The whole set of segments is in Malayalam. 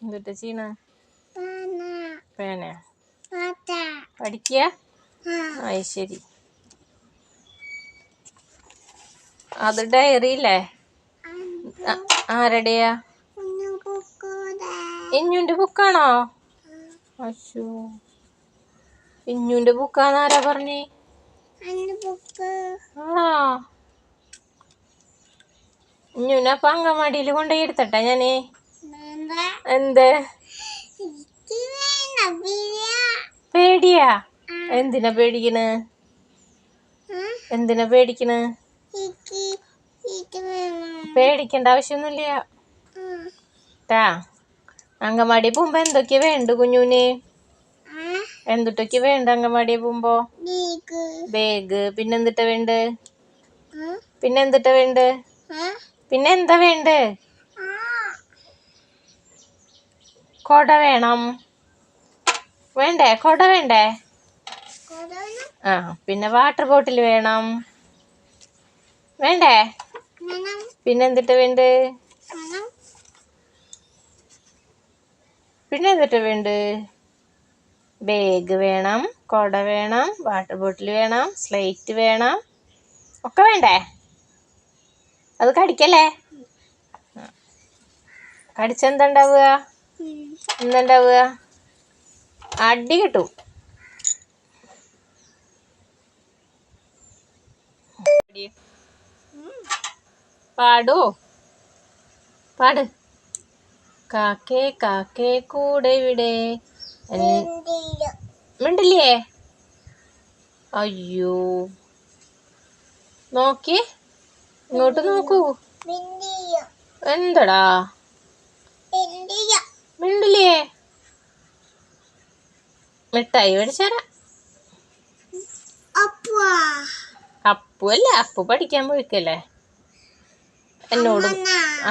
എന്നിട്ട് ചെയ്യണ പേന പഠിക്കുക. അത് ശരി. അത് ഡയറിയില്ലേ? ആരുടെയാ? ഇഞ്ഞുന്റെ ബുക്കാണോ? അശോ, ഇഞ്ഞുന്റെ ബുക്കാന്ന് ആരാ പറഞ്ഞേ? ആണോ? ഇഞ്ഞുനപ്പൊ അങ്കൻവാടിയിൽ കൊണ്ടുപോയി എടുത്തട്ടെ ഞാന്? എന്ത് പേടിയാ? എന്തിനാ പേടിക്കണ്? എന്തിനാ പേടിക്കണ്? പേടിക്കേണ്ട ആവശ്യമൊന്നുമില്ല ട്ടാ. അങ്കൻവാടി പോകുമ്പോ എന്തൊക്കെയാ വേണ്ട കുഞ്ഞൂന്? എന്തൊക്കെ വേണ്ട അങ്കൻവാടി പോകുമ്പോ? ബാഗ്. പിന്നെന്തിട്ടാ വേണ്ട? പിന്നെന്തിട്ടാ വേണ്ട? പിന്നെ എന്താ വേണ്ട? കൊട വേണം. വേണ്ടേ? കൊട വേണ്ടേ? ആ, പിന്നെ വാട്ടർ ബോട്ടിൽ വേണം. വേണ്ടേ? പിന്നെന്തിട്ടാ വേണ്ട? പിന്നെന്തിട്ടാ വേണ്ട? ബാഗ് വേണം, കൊട വേണം, വാട്ടർ ബോട്ടിൽ വേണം, സ്ലേറ്റ് വേണം. ഒക്കെ വേണ്ടേ? അത് കടിക്കല്ലേ? കടിച്ചെന്താണ്ടാവുക? എന്താണ്ടാവുക? അടി കിട്ടും. പാടൂ, പാട്. കാക്കേ കാക്കേ കൂടെ ഇവിടെ. മിണ്ടില്ലേ? അയ്യോ, നോക്കി ഇങ്ങോട്ട് നോക്കൂ. എന്തടാ മിണ്ടില്ലേ? മിഠായി മേടിച്ചാരാ. അപ്പു അല്ല, അപ്പു പഠിക്കാൻ പോയിക്കല്ലേ. എന്നോട്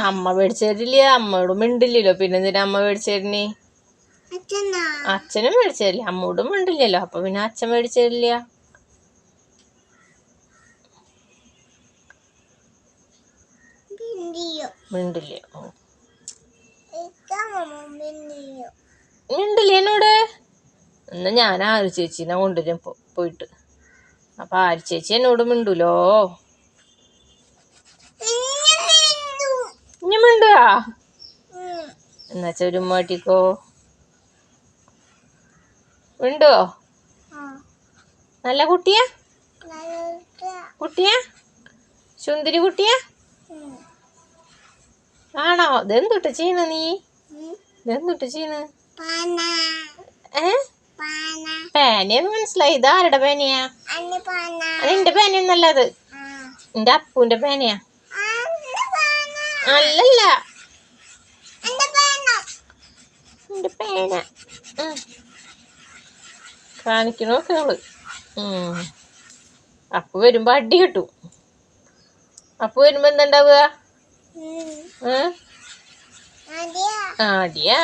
അമ്മ മേടിച്ചു തരില്ല. അമ്മയോട് മിണ്ടില്ലല്ലോ, പിന്നെന്തിനാ അമ്മ മേടിച്ചു തരുന്നേ? അച്ഛനും മേടിച്ചു തരില്ല, അമ്മയോടും മിണ്ടില്ലല്ലോ, അപ്പൊ പിന്നെ അച്ഛൻ മേടിച്ചു തരില്ല. മിണ്ടില്ല. മിണ്ടില്ല എന്നോട്. എന്നാ ഞാൻ ആര് ചേച്ചീനെ കൊണ്ടുവരും പോയിട്ട്. അപ്പൊ ആര് ചേച്ചി എന്നോട് മിണ്ടൂലോ. ഇനി മിണ്ടുക. എന്നുവെച്ചാ ഒരു മാട്ടിക്കോ. മിണ്ടുവോ? നല്ല കുട്ടിയാ? കുട്ടിയാ? സുന്ദരി കുട്ടിയാ? ആണോ? ഇതെന്തുട്ട് ചെയ്യണ നീ? ഇതെന്തുട്ട് ചെയ്യണ? പേനയെന്ന് മനസ്സിലായി. ഇത് ആരുടെ പേനയാ? നിന്റെ പേനയൊന്നല്ല അത്, നിന്റെ അപ്പൂന്റെ പേനയാ. അല്ലല്ല, നിന്റെ പേന കാണിക്കണോക്കെ നമ്മള്. അപ്പു വരുമ്പോ അടി കിട്ടും. അപ്പു വരുമ്പോ എന്താണ്ടാവുക? അടിയാ.